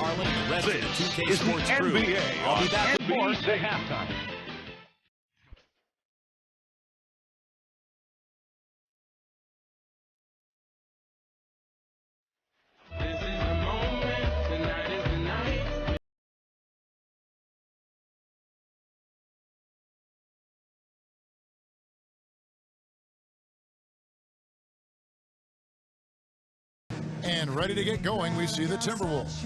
Harlan and the rest of the 2K is Sports the crew. NBA I'll be back with more. to halftime. And ready to get going, we see the Timberwolves.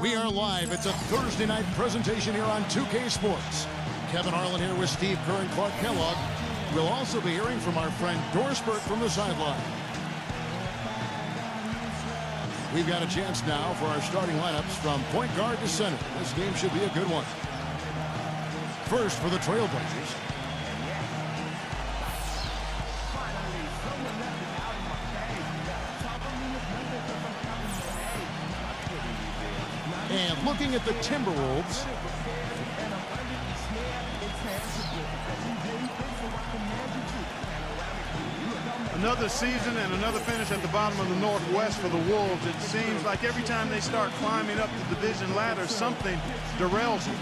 We are live. It's a Thursday night presentation here on 2K Sports. Kevin Harlan here with Steve Kerr and Clark Kellogg. We'll also be hearing from our friend Dorsberg from the sideline. We've got a chance now for our starting lineups from point guard to center. This game should be a good one. First for the Trailblazers. And looking at the Timberwolves. Another season and another finish at the bottom of the Northwest for the Wolves. It seems like every time they start climbing up the division ladder, something derails them.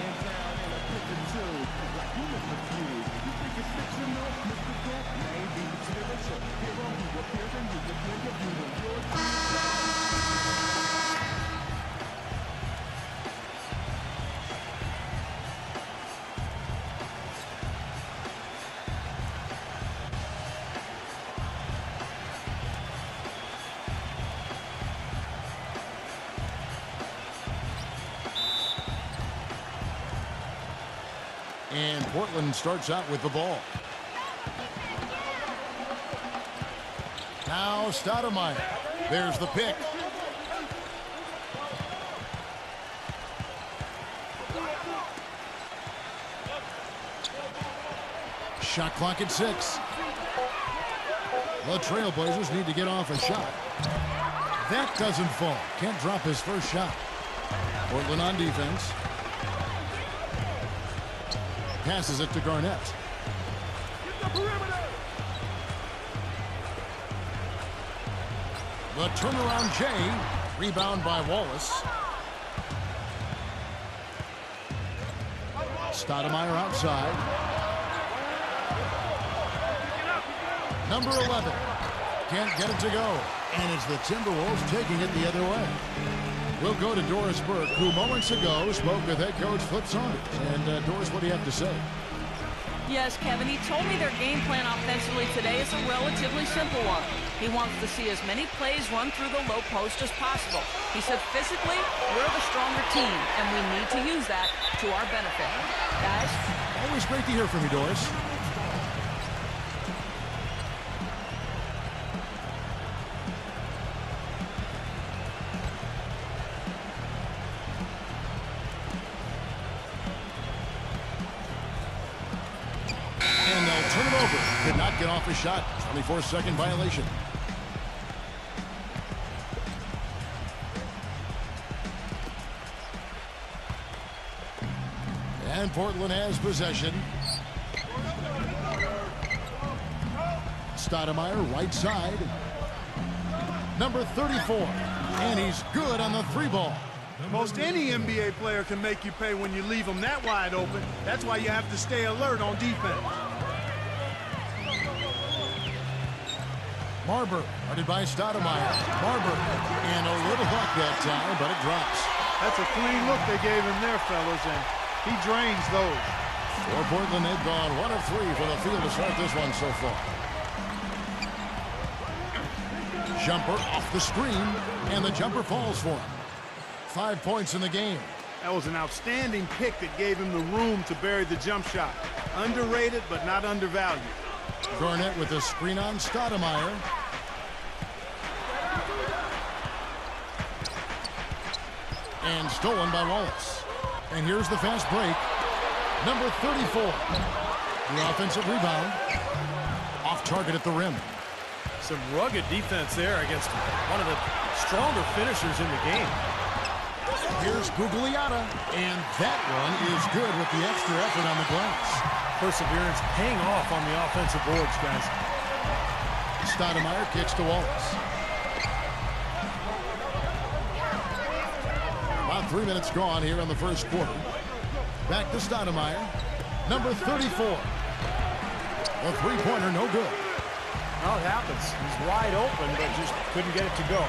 And Portland starts out with the ball. Now Stoudemire. There's the pick. Shot clock at 6. The Trailblazers need to get off a shot. That doesn't fall. Can't drop his first shot. Portland on defense. Passes it to Garnett. The turnaround Jay. Rebound by Wallace. Stoudemire outside. Number 11. Can't get it to go. And it's the Timberwolves taking it the other way. We'll go to Doris Burke, who moments ago spoke with head coach Flip Saunders. And Doris, what do you have to say? Yes, Kevin, he told me their game plan offensively today is a relatively simple one. He wants to see as many plays run through the low post as possible. He said physically, we're the stronger team, and we need to use that to our benefit. Guys? Always great to hear from you, Doris. Turn it over. Did not get off a shot. 24-second violation. And Portland has possession. Stoudemire, right side. Number 34. And he's good on the 3-ball. Most any NBA player can make you pay when you leave them that wide open. That's why you have to stay alert on defense. Marbury, guarded by Stoudemire. Marbury, and a little luck that time, but it drops. That's a clean look they gave him there, fellas, and he drains those. For Portland, they've gone 1 of 3 for the field to start this one so far. Jumper off the screen, and the jumper falls for him. 5 points in the game. That was an outstanding pick that gave him the room to bury the jump shot. Underrated, but not undervalued. Garnett with a screen on Stoudemire. And stolen by Wallace. And here's the fast break. Number 34. The offensive rebound. Off target at the rim. Some rugged defense there against one of the stronger finishers in the game. Here's Gugliotta. And that one is good with the extra effort on the glass. Perseverance paying off on the offensive boards, guys. Stoudemire kicks to Wallace. 3 minutes gone here in the first quarter. Back to Stoudemire. Number 34. A three-pointer, no good. Well, it happens. He's wide open, but just couldn't get it to go.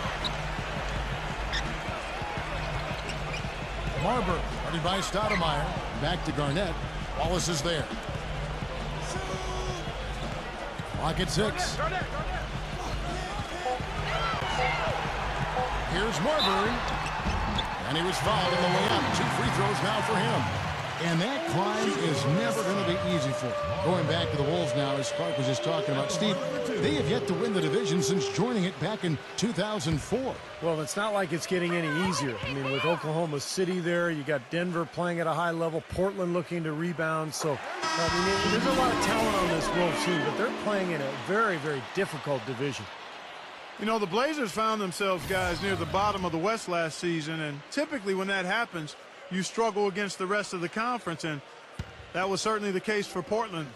Marbury, guarded by Stoudemire. Back to Garnett. Wallace is there. Clock at 6. Here's Marbury. And he was fouled on the way out. 2 free throws now for him. And that climb is never going to be easy for him. Going back to the Wolves now, as Clark was just talking about, Steve, they have yet to win the division since joining it back in 2004. Well, it's not like it's getting any easier. I mean, with Oklahoma City there, you got Denver playing at a high level, Portland looking to rebound. So, I mean, there's a lot of talent on this Wolves team, but they're playing in a very, very difficult division. You know, the Blazers found themselves, guys, near the bottom of the West last season, and typically when that happens, you struggle against the rest of the conference, and that was certainly the case for Portland.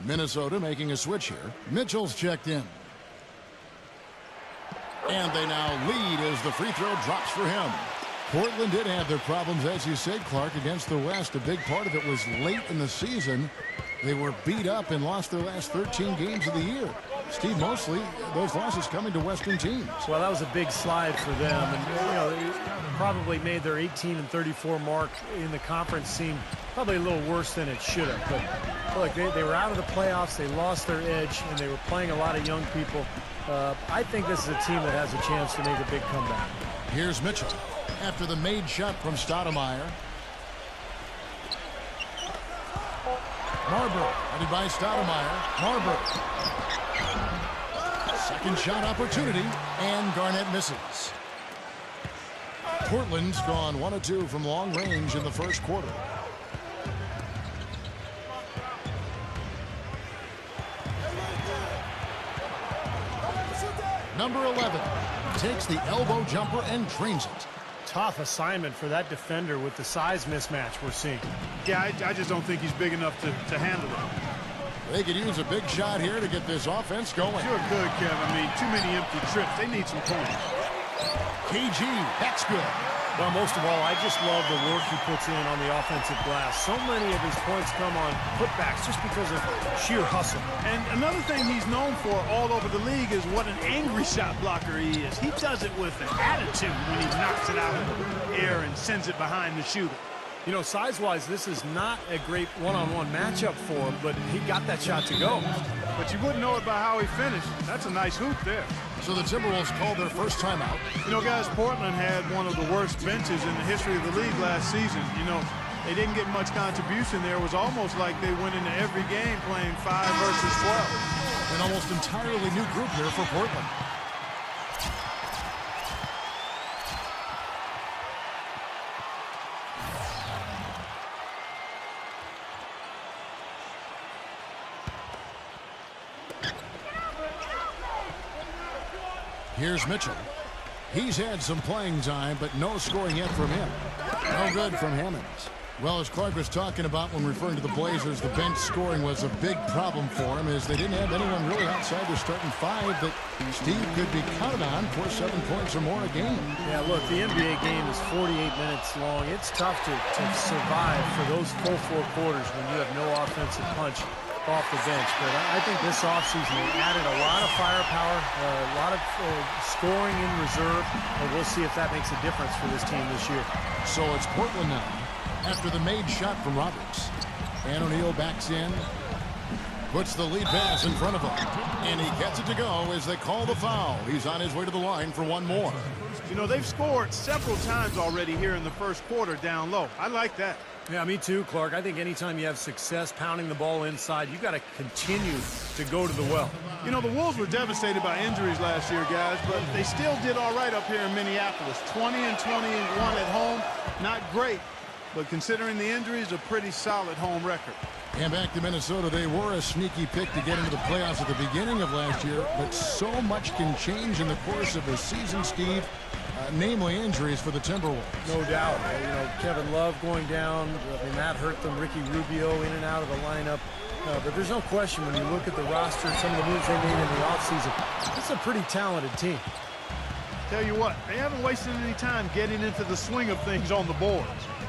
Minnesota making a switch here. Mitchell's checked in. And they now lead as the free throw drops for him. Portland did have their problems, as you said, Clark, against the West. A big part of it was late in the season. They were beat up and lost their last 13 games of the year. Steve, mostly those losses coming to Western teams. Well, that was a big slide for them, and you know, they probably made their 18-34 mark in the conference seem probably a little worse than it should have. But look, they were out of the playoffs, they lost their edge, and they were playing a lot of young people. I think this is a team that has a chance to make a big comeback. Here's Mitchell after the made shot from Stoudemire. Marbury, headed by Stoudemire. Marbury. Second shot opportunity, and Garnett misses. Portland's gone 1 of 2 from long range in the first quarter. Number 11 takes the elbow jumper and drains it. Tough assignment for that defender with the size mismatch we're seeing. Yeah, I just don't think he's big enough to handle it. They could use a big shot here to get this offense going. You're good, Kevin. I mean, too many empty trips. They need some points. KG, that's good. Well, most of all, I just love the work he puts in on the offensive glass. So many of his points come on putbacks just because of sheer hustle. And another thing he's known for all over the league is what an angry shot blocker he is. He does it with an attitude when he knocks it out of the air and sends it behind the shooter. You know, size-wise, this is not a great one-on-one matchup for him, but he got that shot to go. But you wouldn't know it by how he finished. That's a nice hoop there. So the Timberwolves called their first timeout. You know, guys, Portland had one of the worst benches in the history of the league last season. You know, they didn't get much contribution there. It was almost like they went into every game playing 5 versus 12. An almost entirely new group here for Portland. Here's Mitchell. He's had some playing time, but no scoring yet from him. No good from Hammonds. Well, as Clark was talking about when referring to the Blazers, the bench scoring was a big problem for him as they didn't have anyone really outside their starting 5 that Steve could be counted on for 7 points or more a game. Yeah, look, the NBA game is 48 minutes long. It's tough to survive for those full 4 quarters when you have no offensive punch off the bench. But I think this offseason they added a lot of firepower, a lot of scoring in reserve, and we'll see if that makes a difference for this team this year. So it's Portland now after the made shot from Roberts. And O'Neal backs in, puts the lead pass in front of him, and he gets it to go as they call the foul. He's on his way to the line for one more. You know, they've scored several times already here in the first quarter down low. I like that. Yeah, me too, Clark. I think anytime you have success pounding the ball inside, you got to continue to go to the well. You know, the Wolves were devastated by injuries last year, guys, but they still did all right up here in Minneapolis. 20-21 at home, not great, but considering the injuries, a pretty solid home record. And back to Minnesota, they were a sneaky pick to get into the playoffs at the beginning of last year, but so much can change in the course of a season, Steve, namely injuries for the Timberwolves. No doubt. You know, Kevin Love going down, I mean, that hurt them. Ricky Rubio in and out of the lineup. But there's no question when you look at the roster and some of the moves they made in the offseason, it's a pretty talented team. Tell you what, they haven't wasted any time getting into the swing of things on the boards.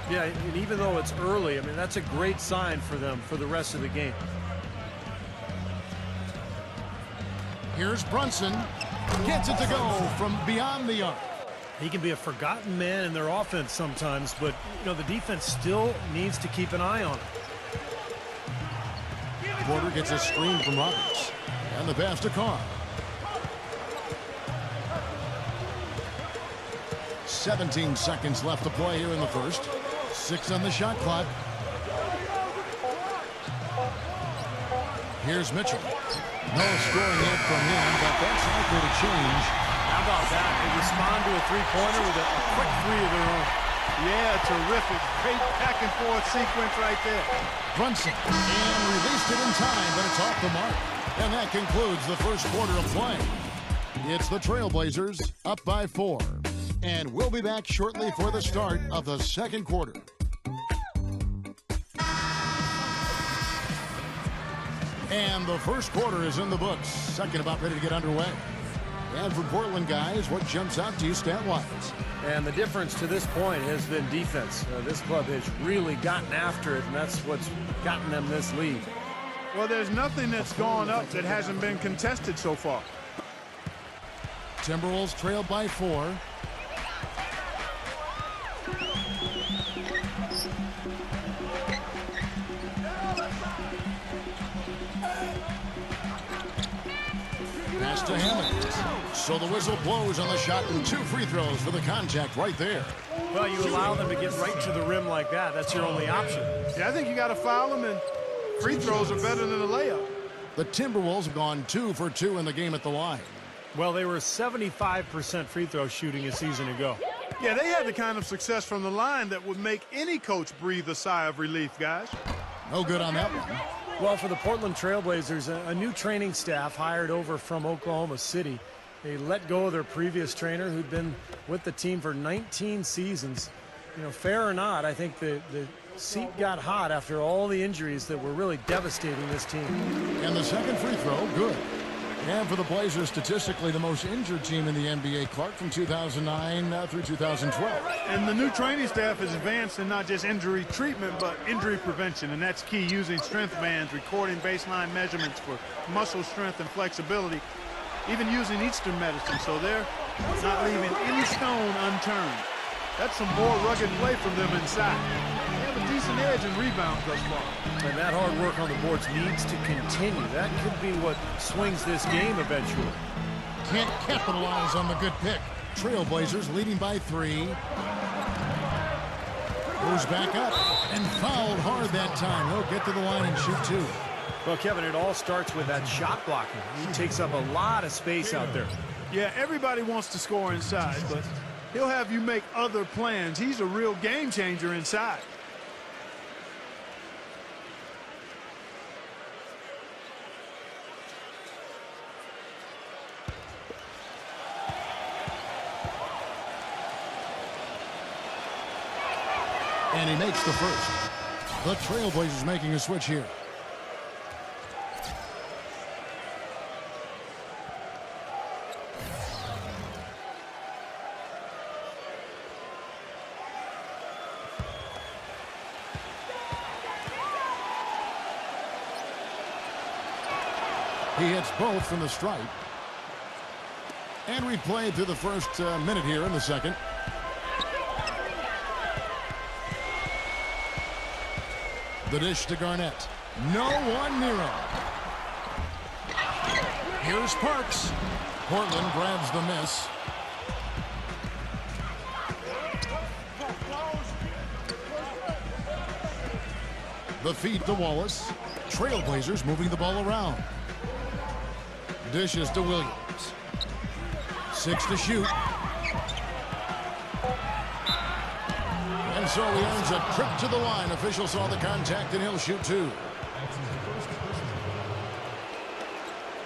Yeah, and even though it's early, I mean, that's a great sign for them for the rest of the game. Here's Brunson. Gets it to go from beyond the arc. He can be a forgotten man in their offense sometimes, but, you know, the defense still needs to keep an eye on him. Porter gets a screen from Roberts. And the pass to Carr. 17 seconds left to play here in the first. 6 on the shot clock. Here's Mitchell. No scoring yet from him, but that's likely to change. How about that? They respond to a three-pointer with a quick three of their own. Yeah, terrific. Great back-and-forth sequence right there. Brunson. And released it in time, but it's off the mark. And that concludes the first quarter of play. It's the Trailblazers up by 4. And we'll be back shortly for the start of the second quarter. And the first quarter is in the books. Second about ready to get underway. And for Portland, guys, what jumps out to you stat-wise? And the difference to this point has been defense. This club has really gotten after it, and that's what's gotten them this lead. Well, there's nothing that's gone up that hasn't been contested so far. Timberwolves trailed by 4. Pass to Hammond. So the whistle blows on the shot and 2 free throws for the contact right there. Well, you allow them to get right to the rim like that. That's your only option. Yeah, I think you got to foul them, and free throws are better than a layup. The Timberwolves have gone 2 for 2 in the game at the line. Well, they were 75% free throw shooting a season ago. Yeah, they had the kind of success from the line that would make any coach breathe a sigh of relief, guys. No good on that one. Well, for the Portland Trailblazers, a new training staff hired over from Oklahoma City. They let go of their previous trainer who'd been with the team for 19 seasons. You know, fair or not, I think the seat got hot after all the injuries that were really devastating this team. And the second free throw, good. And for the Blazers, statistically the most injured team in the NBA, Clark, from 2009 through 2012. And the new training staff has advanced in not just injury treatment, but injury prevention, and that's key, using strength bands, recording baseline measurements for muscle strength and flexibility, even using Eastern medicine, so they're not leaving any stone unturned. That's some more rugged play from them inside. They have a decent edge in rebounds thus far. And that hard work on the boards needs to continue. That could be what swings this game eventually. Can't capitalize on the good pick. Trailblazers leading by 3. Goes back up and fouled hard that time. He'll get to the line and shoot 2. Well, Kevin, it all starts with that shot blocking. He takes up a lot of space out there. Yeah, everybody wants to score inside, but he'll have you make other plans. He's a real game changer inside. And he makes the first. The Trailblazers making a switch here. He hits both from the stripe. And we played through the first minute here in the second. The dish to Garnett. No one near him. Here's Parks. Portland grabs the miss. The feed to Wallace. Trailblazers moving the ball around. Dishes to Williams. 6 to shoot. And so he earns a trip to the line. Official saw the contact, and he'll shoot 2.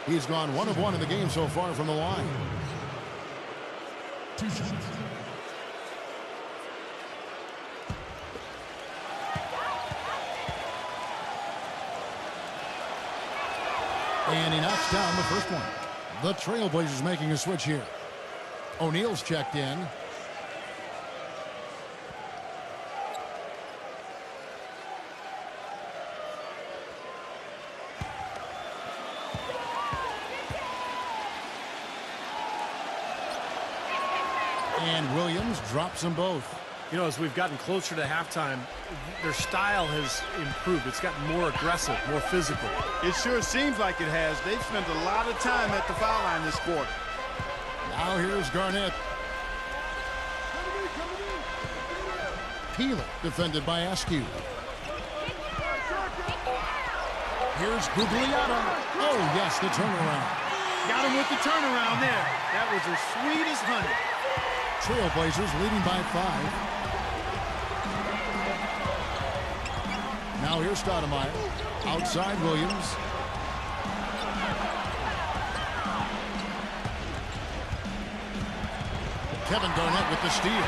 He's gone 1 of 1 in the game so far from the line. 2 shots. And he knocks down the first one. The Trailblazers making a switch here. O'Neal's checked in. And Williams drops them both. You know, as we've gotten closer to halftime, their style has improved. It's gotten more aggressive, more physical. It sure seems like it has. They've spent a lot of time at the foul line this quarter. Now here's Garnett. Peeler defended by Askew. Here's Gugliotta. Oh, yes, the turnaround. Got him with the turnaround there. That was as sweet as honey. Trailblazers leading by 5. Now here's Stoudemire. Outside Williams. Kevin Garnett with the steal.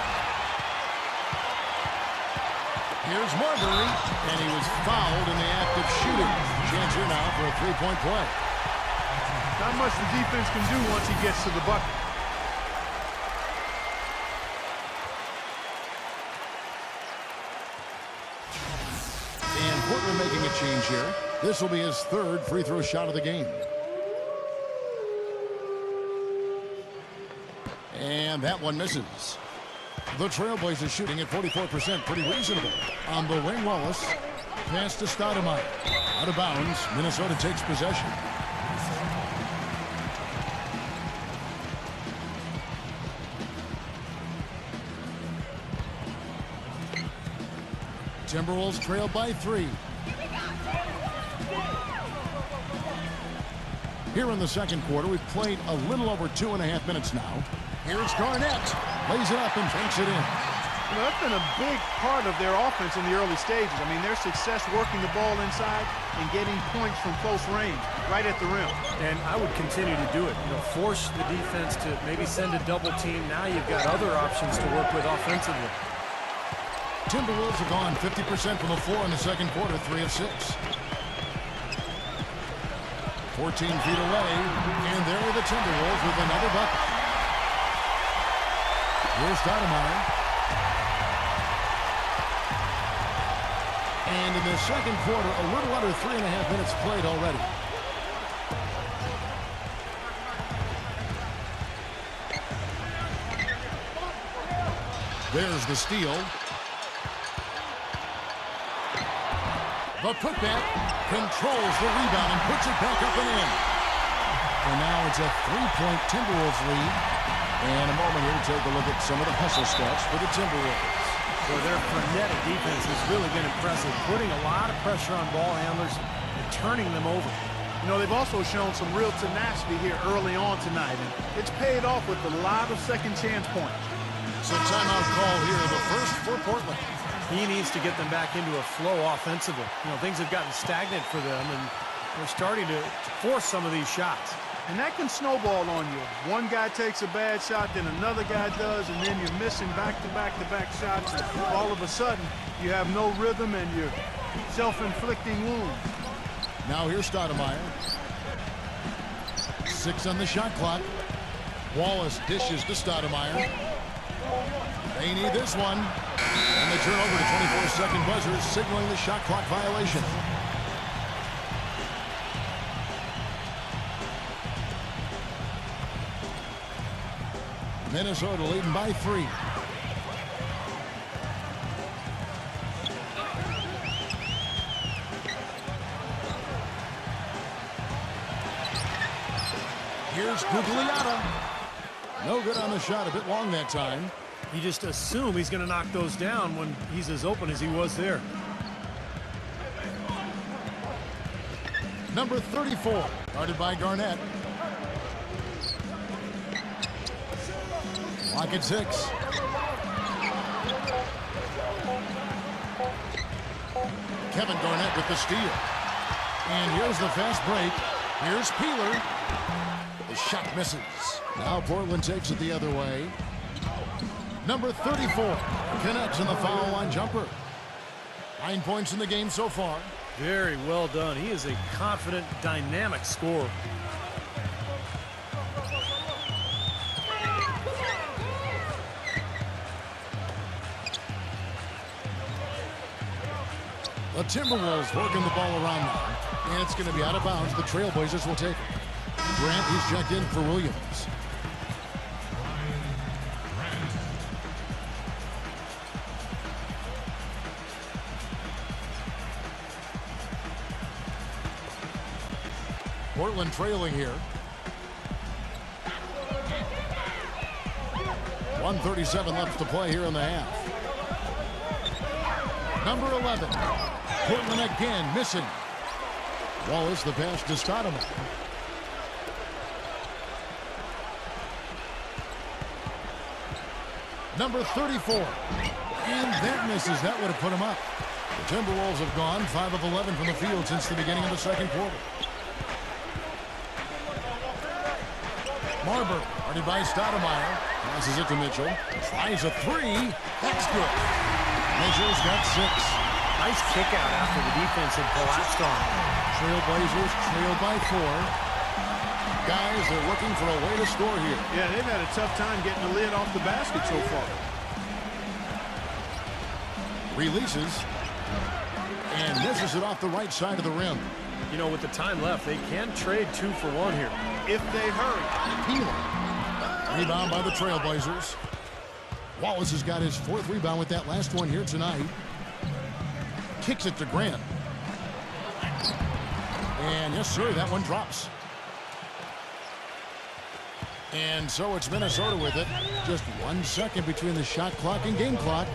Here's Marbury, and he was fouled in the act of shooting. Chance here now for a three-point play. Not much the defense can do once he gets to the bucket. And Portland making a change here. This will be his third free throw shot of the game. And that one misses. The Trailblazers shooting at 44%, pretty reasonable. On the wing, Wallace. Pass to Stoudemire. Out of bounds. Minnesota takes possession. Timberwolves trail by 3. Here in the second quarter, we've played a little over 2.5 minutes now. Here's Garnett. Lays it up and takes it in. You know, that's been a big part of their offense in the early stages. I mean, their success working the ball inside and getting points from close range, right at the rim. And I would continue to do it. You know, force the defense to maybe send a double team. Now you've got other options to work with offensively. Timberwolves have gone 50% from the floor in the second quarter, 3 of 6. 14 feet away, and there are the Timberwolves with another bucket. Here's Stoudemire. And in the second quarter, a little under 3.5 minutes played already. There's the steal. The putback controls the rebound and puts it back up and in. And now it's a 3-point Timberwolves lead. And a moment here to take a look at some of the hustle stats for the Timberwolves. Well, their frenetic defense has really been impressive, putting a lot of pressure on ball handlers and turning them over. You know, they've also shown some real tenacity here early on tonight, and it's paid off with a lot of second chance points. So timeout call here, the first for Portland. He needs to get them back into a flow offensively. You know, things have gotten stagnant for them, and they're starting to force some of these shots. And that can snowball on you. One guy takes a bad shot, then another guy does, and then you're missing back-to-back-to-back shots. And all of a sudden, you have no rhythm and you're self-inflicting wounds. Now here's Stoudemire. 6 on the shot clock. Wallace dishes to Stoudemire. They need this one. And they turn over to 24-second buzzer, signaling the shot clock violation. Minnesota leading by 3. Here's Gugliotta. No good on the shot, a bit long that time. You just assume he's going to knock those down when he's as open as he was there. Number 34, guarded by Garnett. Clock at 6. Kevin Garnett with the steal. And here's the fast break. Here's Peeler. The shot misses. Now Portland takes it the other way. Number 34 connects in the foul line jumper. 9 points in the game so far. Very well done. He is a confident, dynamic scorer. The Timberwolves working the ball around now. And it's going to be out of bounds. The Trailblazers will take it. Grant, he's checked in for Williams. Portland trailing here. 1:37 left to play here in the half. Number 11. Portland again missing. Wallace the pass to Stephon. Number 34. And that misses. That would have put him up. The Timberwolves have gone 5 of 11 from the field since the beginning of the second quarter. Marbury, already by Stoudemire. Passes it to Mitchell. Tries a three. That's good. Mitchell's got 6. Nice kick out after the defense had collapsed on him. Trailblazers trail by 4. Guys, they're looking for a way to score here. Yeah, they've had a tough time getting the lid off the basket so far. Releases. And misses it off the right side of the rim. You know, with the time left, they can trade 2 for 1 here. If they hurry. Peeler. Rebound by the Trailblazers. Wallace has got his 4th rebound with that last one here tonight. Kicks it to Grant. And yes, sir, that one drops. And so it's Minnesota with it. Just 1 second between the shot clock and game clock.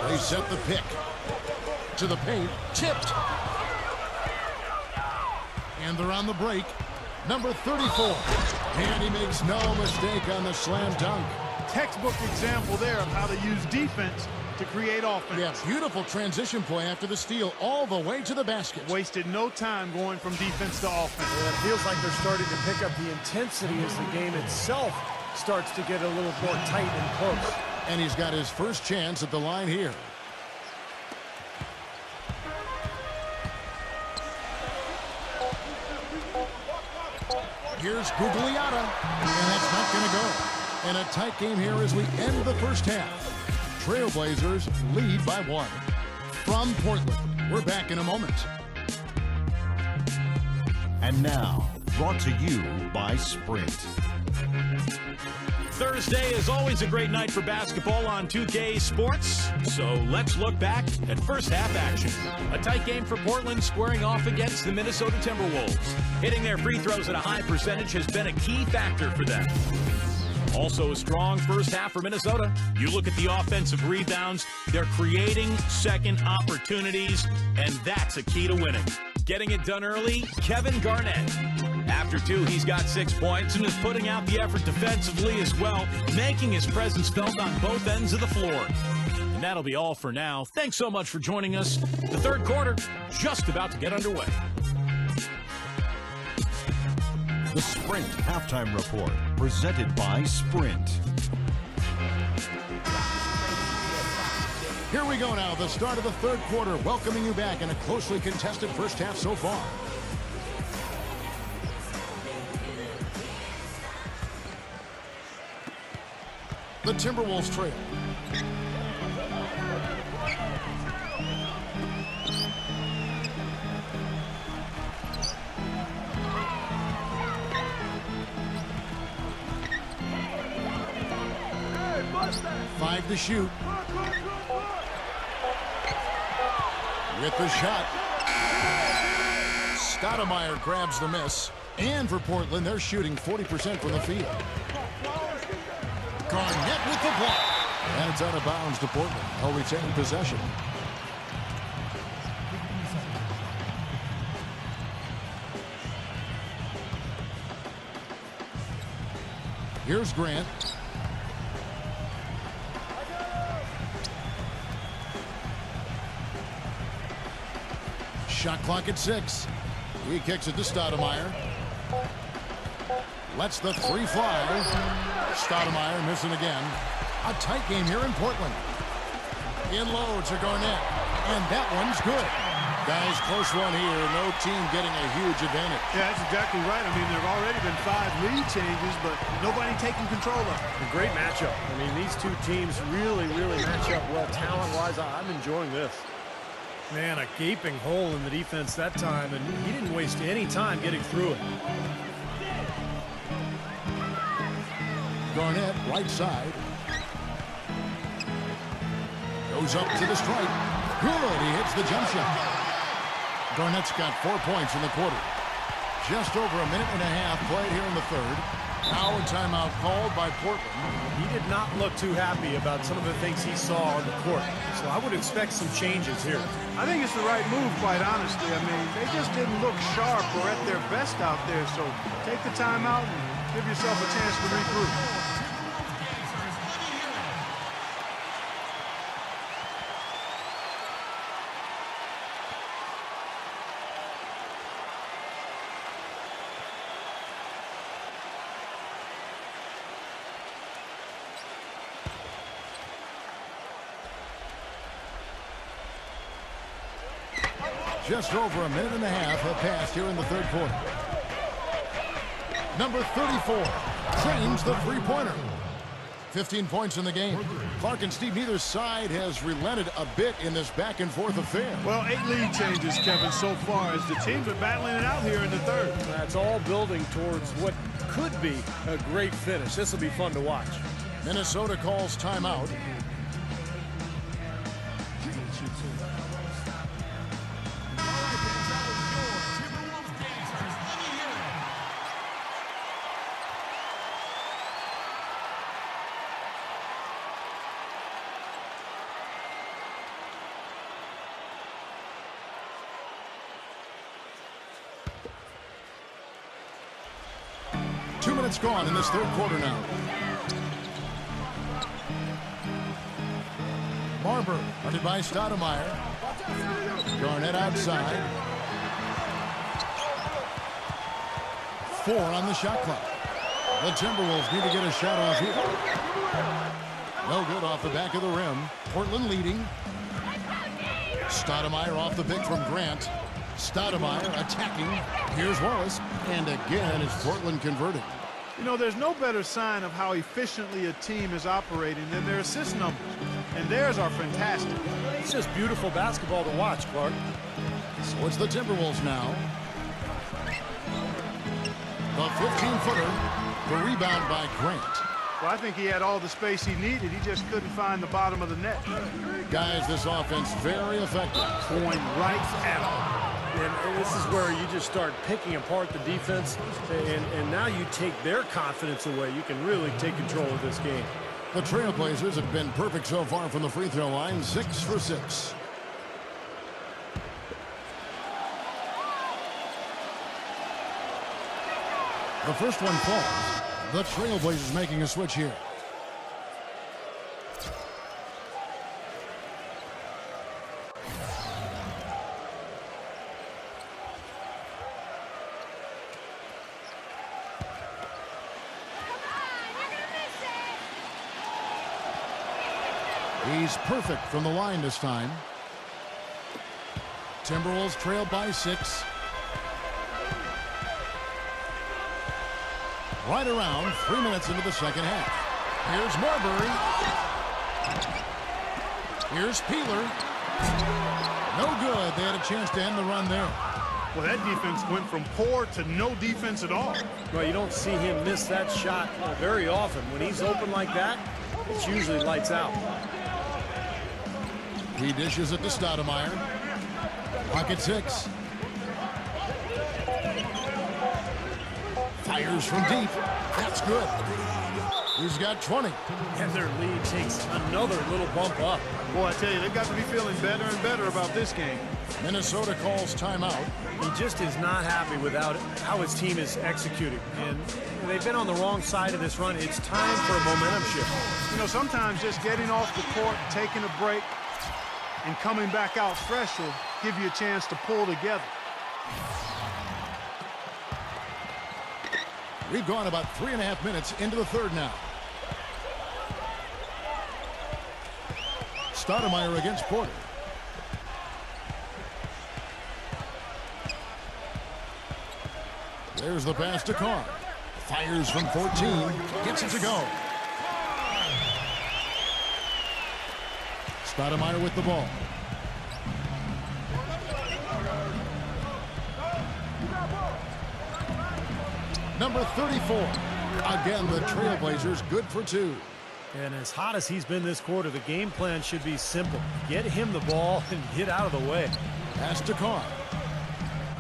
They set the pick. To the paint. Tipped. And they're on the break. Number 34. And he makes no mistake on the slam dunk. Textbook example there of how to use defense to create offense. Yeah, beautiful transition play after the steal all the way to the basket. Wasted no time going from defense to offense. Yeah, it feels like they're starting to pick up the intensity as the game itself starts to get a little more tight and close. And he's got his first chance at the line here. Here's Gugliotta, and that's not going to go. And a tight game here as we end the first half. Trailblazers lead by 1. From Portland, we're back in a moment. And now, brought to you by Sprint. Thursday is always a great night for basketball on 2K Sports, so let's look back at first half action. A tight game for Portland squaring off against the Minnesota Timberwolves. Hitting their free throws at a high percentage has been a key factor for them. Also a strong first half for Minnesota. You look at the offensive rebounds, they're creating second opportunities, and that's a key to winning. Getting it done early, Kevin Garnett. After 2, he's got 6 points and is putting out the effort defensively as well, making his presence felt on both ends of the floor. And that'll be all for now. Thanks so much for joining us. The third quarter just about to get underway. The Sprint Halftime Report, presented by Sprint. Here we go now, the start of the third quarter, welcoming you back in a closely contested first half so far. The Timberwolves trail. Five to shoot. With the shot. Stoudemire grabs the miss. And for Portland, they're shooting 40% from the field. Garnett with the block. And it's out of bounds to Portland. They'll retain possession. Here's Grant. Shot clock at 6. He kicks it to Stoudemire. Lets the 3 fly. Stoudemire missing again. A tight game here in Portland. In low to Garnett. And that one's good. Guys, close one here. No team getting a huge advantage. Yeah, that's exactly right. I mean, there have already been 5 lead changes, but nobody taking control of it. A great matchup. I mean, these two teams really match up well talent-wise. I'm enjoying this. Man, a gaping hole in the defense that time, and he didn't waste any time getting through it. Garnett, right side. Goes up to the stripe. Good, he hits the jump shot. Garnett's got 4 points in the quarter. Just over a minute and a half played here in the third. Now a timeout called by Portland. He did not look too happy about some of the things he saw on the court, so I would expect some changes here. I think it's the right move, quite honestly. I mean, they just didn't look sharp or at their best out there, so take the timeout and give yourself a chance to regroup. Just over a minute and a half have passed here in the third quarter. Number 34 trains the three-pointer. 15 points in the game. Clark and Steve, neither side has relented a bit in this back-and-forth affair. Well, 8 lead changes, Kevin, so far as the teams are battling it out here in the third. That's all building towards what could be a great finish. This will be fun to watch. Minnesota calls timeout. Gone in this third quarter now. Marbury, guarded by Stoudemire. Garnett outside. 4 on the shot clock. The Timberwolves need to get a shot off here. No good off the back of the rim. Portland leading. Stoudemire off the pick from Grant. Stoudemire attacking. Here's Wallace. And again, it's Portland converting. You know, there's no better sign of how efficiently a team is operating than their assist numbers. And theirs are fantastic. It's just beautiful basketball to watch, Clark. So it's the Timberwolves now. The 15-footer. The rebound by Grant. Well, I think he had all the space he needed. He just couldn't find the bottom of the net. Guys, this offense very effective. Going right at him. And this is where you just start picking apart the defense, and now you take their confidence away. You can really take control of this game. The Trailblazers have been perfect so far from the free throw line, 6 for 6. The first one falls. The Trailblazers making a switch here. He's perfect from the line this time. Timberwolves trail by 6. Right around 3 minutes into the second half. Here's Marbury. Here's Peeler. No good. They had a chance to end the run there. Well, that defense went from poor to no defense at all. Well, you don't see him miss that shot very often. When he's open like that, it's usually lights out. He dishes it to Stoudemire. Pocket 6. Fires from deep. That's good. He's got 20. And their lead takes another little bump up. Boy, I tell you, they've got to be feeling better and better about this game. Minnesota calls timeout. He just is not happy with how his team is executing. And they've been on the wrong side of this run. It's time for a momentum shift. You know, sometimes just getting off the court, taking a break, and coming back out fresh will give you a chance to pull together. We've gone about 3.5 minutes into the third now. Stoudemire against Porter. There's the pass to Carr. Fires from 14. Gets it to go. Stoudemire with the ball. Number 34. Again, the Trailblazers good for 2. And as hot as he's been this quarter, the game plan should be simple. Get him the ball and get out of the way. Pass to Carr.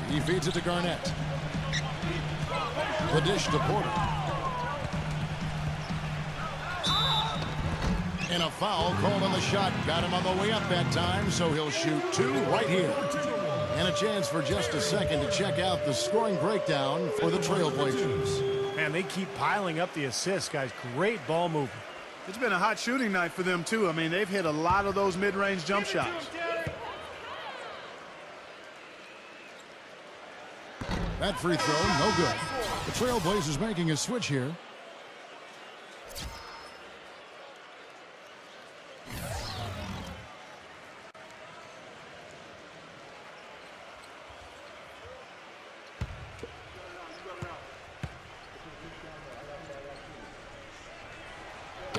He feeds it to Garnett. The dish to Porter. And a foul called on the shot. Got him on the way up that time, so he'll shoot 2 right here. And a chance for just a second to check out the scoring breakdown for the Trailblazers. Man, they keep piling up the assists, guys. Great ball movement. It's been a hot shooting night for them, too. I mean, they've hit a lot of those mid-range jump shots. That free throw, no good. The Trailblazers making a switch here.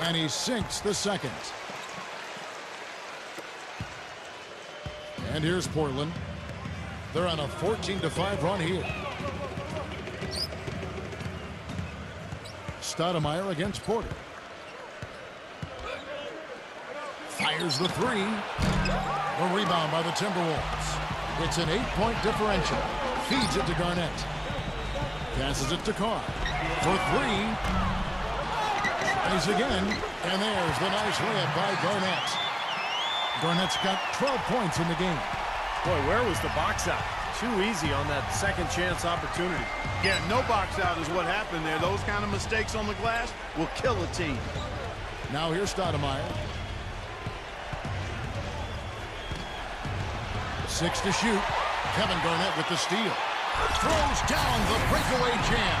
And he sinks the second. And here's Portland. They're on a 14-5 run here. Stoudemire against Porter. Fires the 3. The rebound by the Timberwolves. It's an 8-point differential. Feeds it to Garnett. Passes it to Carr. For 3. Tries again. And there's the nice layup by Garnett. Garnett's got 12 points in the game. Boy, where was the box out? Too easy on that second chance opportunity. Yeah, no box out is what happened there. Those kind of mistakes on the glass will kill a team. Now here's Stoudemire. 6 to shoot. Kevin Garnett with the steal. Throws down the breakaway jam.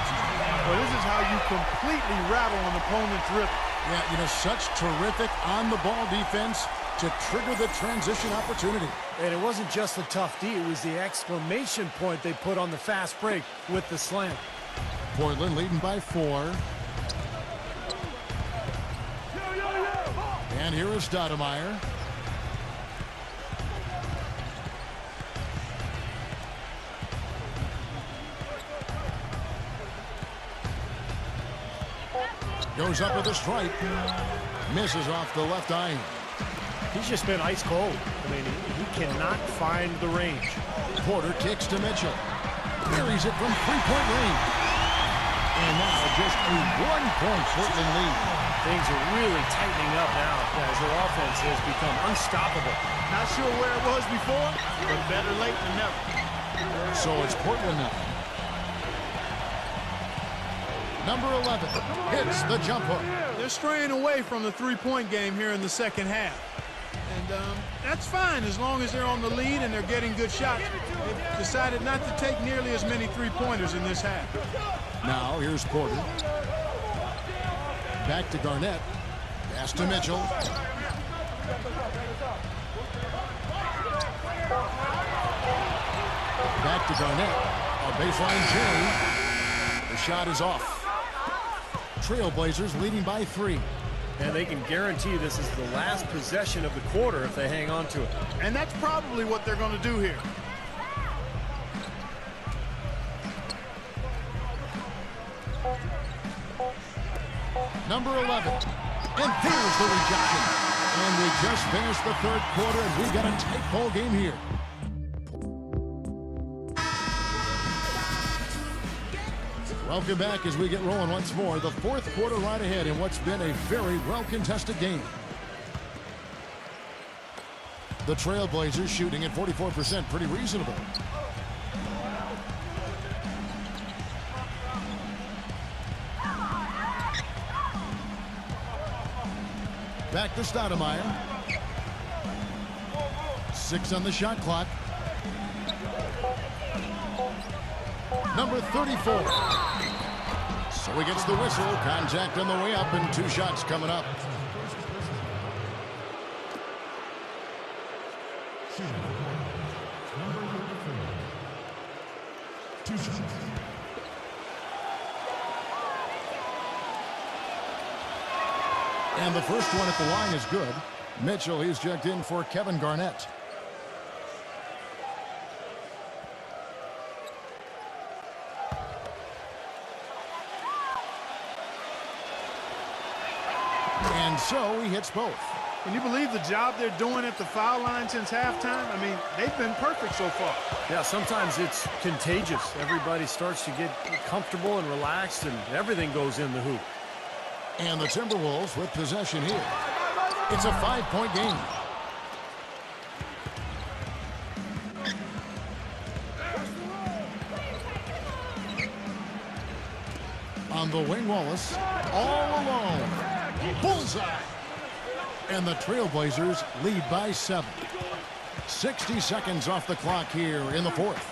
Well, this is how you completely rattle an opponent's rhythm. Yeah, you know, such terrific on-the-ball defense to trigger the transition opportunity. And it wasn't just the tough D, it was the exclamation point they put on the fast break with the slam. Portland leading by 4. And here is Stoudemire. Goes up with a strike. Misses off the left iron. He's just been ice cold. I mean, he cannot find the range. Porter kicks to Mitchell. Buries it from three-point range. And now just a 1-point Portland lead. Things are really tightening up now as their offense has become unstoppable. Not sure where it was before, but better late than never. So it's Portland now. Number 11 hits the jump hook. They're straying away from the three-point game here in the second half. And that's fine as long as they're on the lead and they're getting good shots. They've decided not to take nearly as many three-pointers in this half. Now here's Porter. Back to Garnett. Pass to Mitchell. Back to Garnett. A baseline J. The shot is off. Trailblazers leading by 3. And they can guarantee this is the last possession of the quarter if they hang on to it. And that's probably what they're going to do here. Number 11. And there's the rejection. And we just finished the third quarter, and we've got a tight ball game here. Welcome back as we get rolling once more. The fourth quarter right ahead in what's been a very well-contested game. The Trailblazers shooting at 44%, pretty reasonable. Back to Stoudemire. 6 on the shot clock. Number 34. So he gets the whistle. Contact on the way up and 2 shots coming up. And the first one at the line is good. Mitchell, he's checked in for Kevin Garnett. And so he hits both. Can you believe the job they're doing at the foul line since halftime? I mean, they've been perfect so far. Yeah, sometimes it's contagious. Everybody starts to get comfortable and relaxed, and everything goes in the hoop. And the Timberwolves with possession here. It's a 5-point game. On the wing, Wallace, all alone. Bullseye. And the Trailblazers lead by 7. 60 seconds off the clock here in the fourth.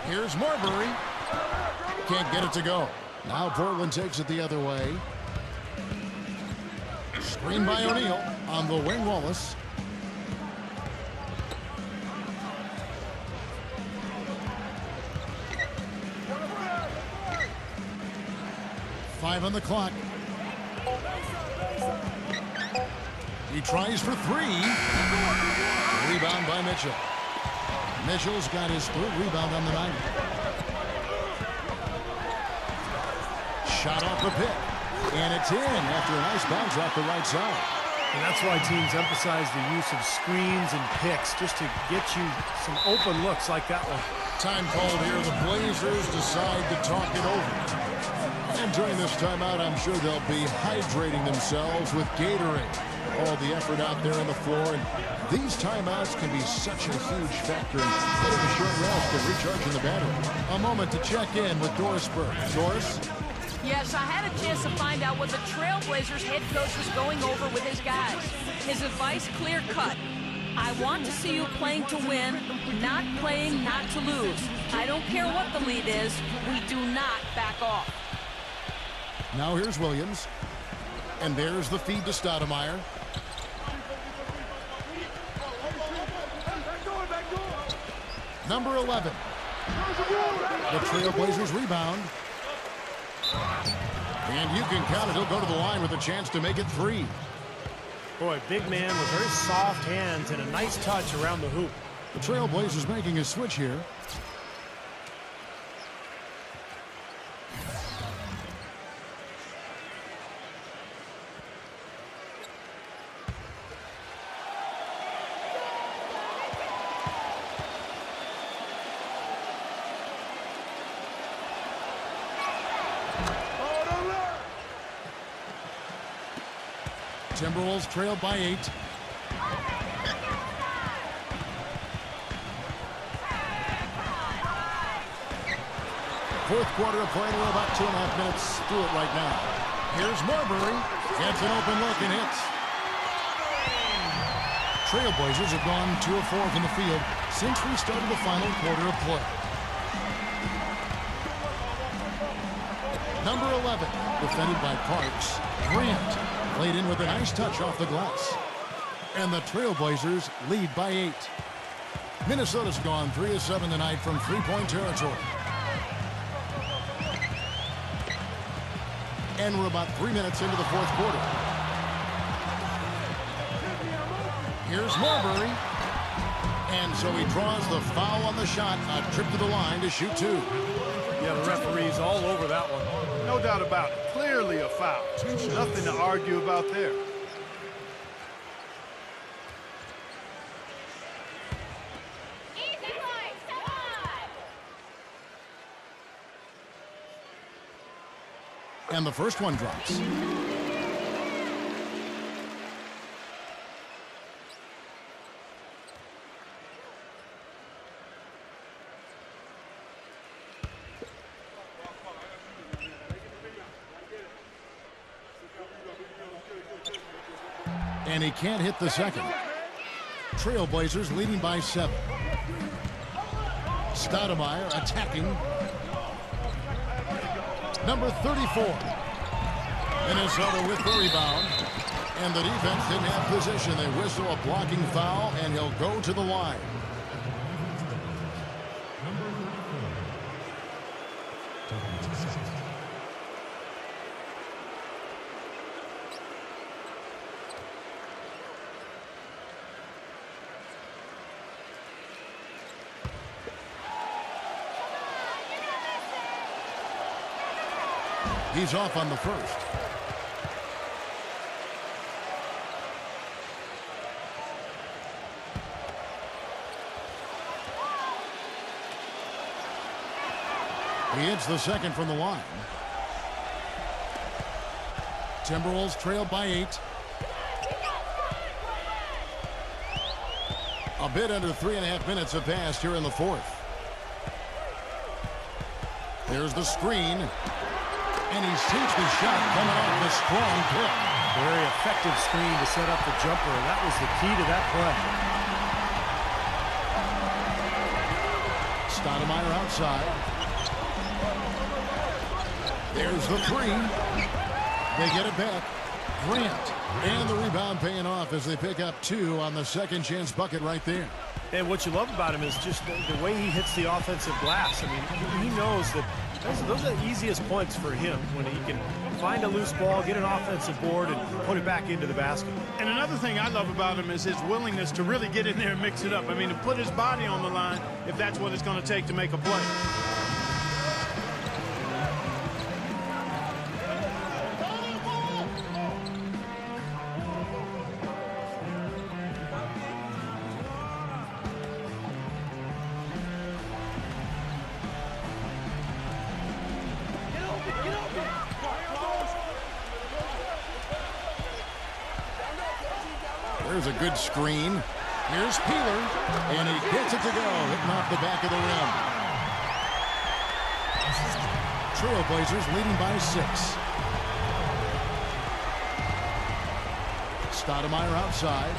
Here's Marbury. Can't get it to go. Now Portland takes it the other way. Screen by O'Neal. On the wing, Wallace. Five on the clock. He tries for 3. Rebound by Mitchell. Mitchell's got his 3rd rebound on the night. Shot off the pick. And it's in after a nice bounce off the right side. And that's why teams emphasize the use of screens and picks, just to get you some open looks like that one. Time called here. The Blazers decide to talk it over. And during this timeout, I'm sure they'll be hydrating themselves with Gatorade. All the effort out there on the floor. And these timeouts can be such a huge factor in getting a short rest and recharging the battery. A moment to check in with Doris Burke. Doris? Yes, I had a chance to find out what the Trailblazers head coach was going over with his guys. His advice clear-cut. I want to see you playing to win, not playing not to lose. I don't care what the lead is. We do not back off. Now here's Williams. And there's the feed to Stoudemire. Number 11. The Trailblazers rebound. And you can count it. He'll go to the line with a chance to make it 3. Boy, big man with very soft hands and a nice touch around the hoop. The Trailblazers making a switch here. Timberwolves trailed by 8. Fourth quarter of play. We're about 2.5 minutes through it right now. Here's Marbury. Gets an open look and hits. Trailblazers have gone 2 of 4 from the field since we started the final quarter of play. Number 11, defended by Parks. Grant laid in with a nice touch off the glass. And the Trailblazers lead by 8. Minnesota's gone 3 of 7 tonight from 3-point territory. And we're about 3 minutes into the fourth quarter. Here's Marbury. And so he draws the foul on the shot. A trip to the line to shoot 2. Yeah, the referee's all over that one. No doubt about it. Clearly a foul. Nothing to argue about there. And the first one drops. And he can't hit the second. Trailblazers leading by 7. Stoudemire attacking. Number 34. Minnesota with the rebound. And the defense didn't have position. They whistle a blocking foul, and he'll go to the line. He's off on the first. He hits the second from the line. Timberwolves trail by 8. A bit under 3.5 minutes have passed here in the fourth. There's the screen. And he sinks the shot coming off the strong pick. Very effective screen to set up the jumper, and that was the key to that play. Stoudemire outside. There's the three. They get it back. Grant. And the rebound paying off as they pick up 2 on the second chance bucket right there. And what you love about him is just the way he hits the offensive glass. I mean, he knows that those are the easiest points for him when he can find a loose ball, get an offensive board, and put it back into the basket. And another thing I love about him is his willingness to really get in there and mix it up. I mean, to put his body on the line if that's what it's going to take to make a play. There's a good screen. Here's Peeler, and he gets it to go, hitting off the back of the rim. Trailblazers leading by 6. Stoudemire outside.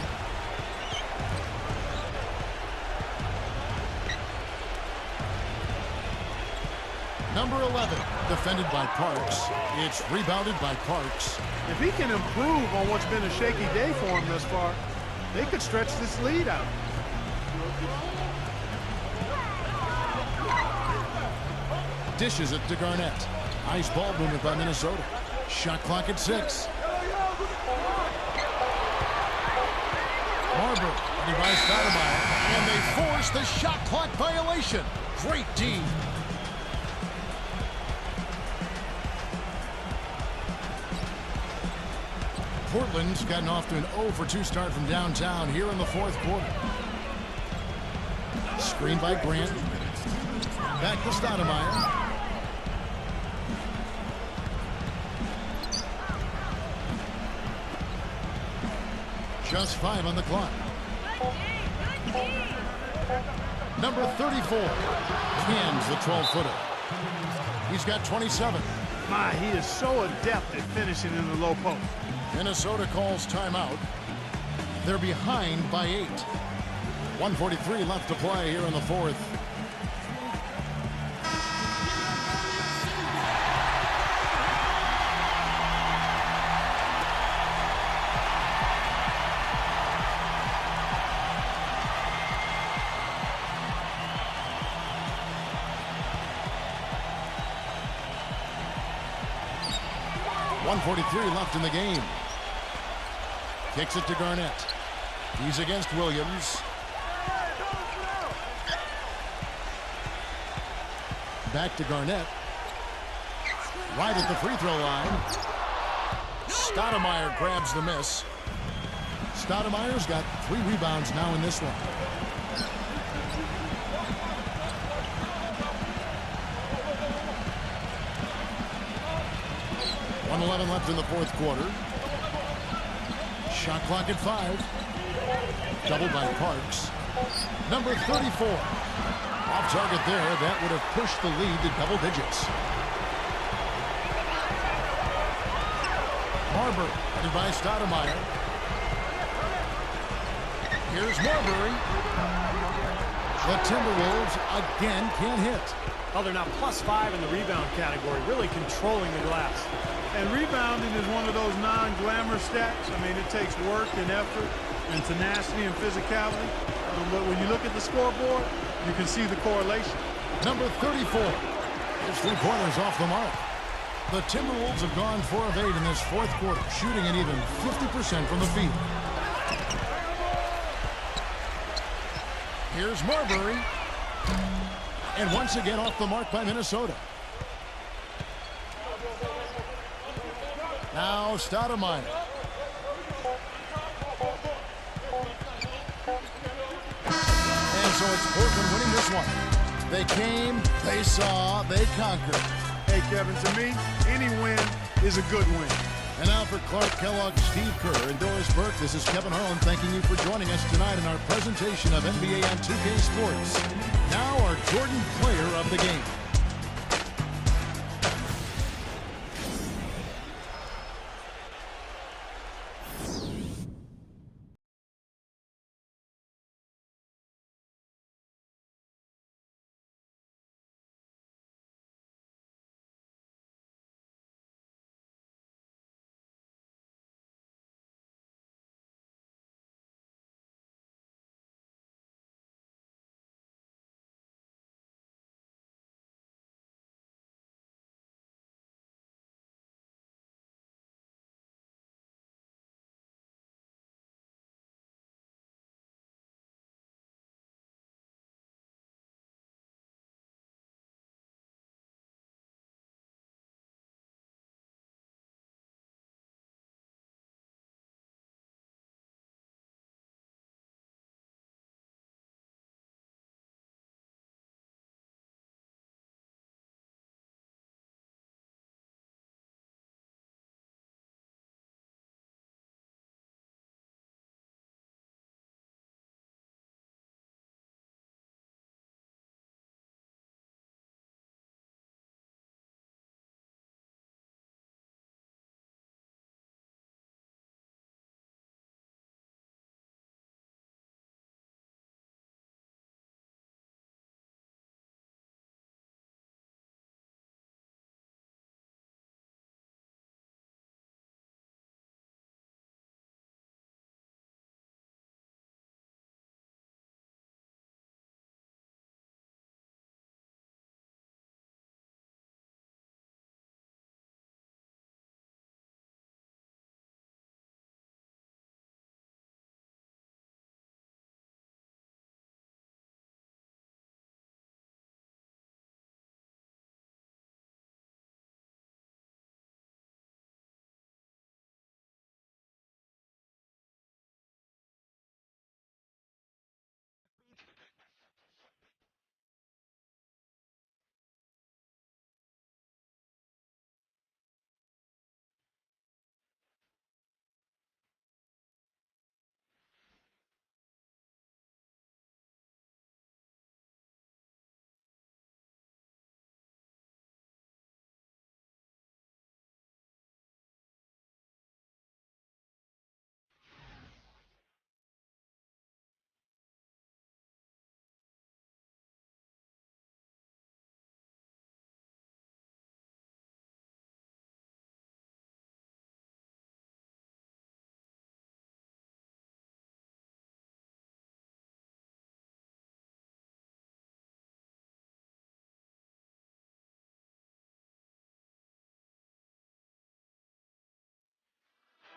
Number 11, defended by Parks. It's rebounded by Parks. If he can improve on what's been a shaky day for him thus far, they could stretch this lead out. Dishes it to Garnett. Nice ball movement by Minnesota. Shot clock at 6. Marbury, ready by Stoudemire, and they force the shot clock violation. Great D. Portland's gotten off to an 0-for-2 start from downtown here in the fourth quarter. Screen by Grant. Back to Stoudemire. Just 5 on the clock. Number 34 cans the 12-footer. He's got 27. My, he is so adept at finishing in the low post. Minnesota calls timeout. They're behind by 8. 1:43 left to play here in the fourth. .143 left in the game. Kicks it to Garnett. He's against Williams. Back to Garnett. Right at the free throw line. Stoudemire grabs the miss. Stoudemire's got 3 rebounds now in this one. .111 left in the fourth quarter. Shot clock at 5. Doubled by Parks. Number 34. Off target there. That would have pushed the lead to double digits. Marbury, headed by Stoudemire. Here's Marbury. The Timberwolves again can't hit. Oh, they're now +5 in the rebound category, really controlling the glass. And rebounding is one of those non-glamour stats. I mean, it takes work and effort and tenacity and physicality. But when you look at the scoreboard, you can see the correlation. Number 34. His three-pointers off the mark. The Timberwolves have gone 4 of 8 in this fourth quarter, shooting an even 50% from the field. Here's Marbury. And once again off the mark by Minnesota. Now Stoudemire. And so it's Portland winning this one. They came, they saw, they conquered. Hey, Kevin, to me, any win is a good win. And now for Clark Kellogg, Steve Kerr, and Doris Burke, this is Kevin Harlan thanking you for joining us tonight in our presentation of NBA on 2K Sports. Now our Jordan Player of the Game.